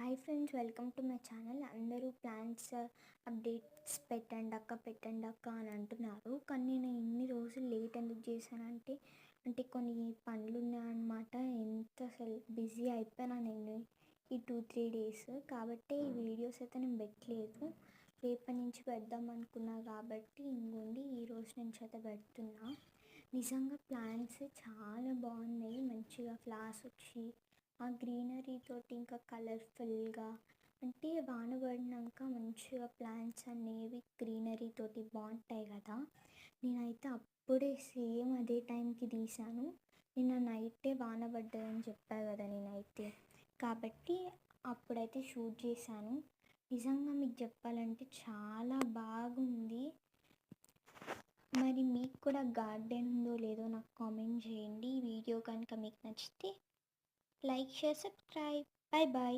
Hi friends, welcome to my channel. అందరూ plans updates పెట్టండి అక్క అని అంటున్నారు. కానీ నేను ఇన్ని రోజులు లేట్ ఎందుకు చేశానంటే కొన్ని పనులు ఉన్నాయన్నమాట. ఎంత అసలు బిజీ అయిపోయినా నేను ఈ 2-3 డేస్. కాబట్టి ఈ వీడియోస్ అయితే నేను పెట్టలేదు. రేపటి నుంచి పెడదాం అనుకున్నా కాబట్టి ఇంకోండి ఈరోజు నుంచి అయితే పెడుతున్నా. నిజంగా ప్లాంట్స్ చాలా బాగున్నాయి. మంచిగా ఫ్లవర్స్ వచ్చి ఆ గ్రీనరీ తోటి ఇంకా కలర్ఫుల్గా, అంటే వాన పడినాక మంచిగా ప్లాంట్స్ అనేవి గ్రీనరీ తోటి బాగుంటాయి కదా. నేనైతే అప్పుడే సేమ్ అదే టైంకి తీసాను. నిన్న నైటే వాన పడ్డదని చెప్పా కదా నేనైతే, కాబట్టి అప్పుడైతే షూట్ చేశాను. నిజంగా మీకు చెప్పాలంటే చాలా బాగుంది. మరి మీకు కూడా గార్డెన్ ఉందో లేదో నాకు కామెంట్ చేయండి. ఈ వీడియో కనుక మీకు నచ్చితే like, share, subscribe. Bye bye.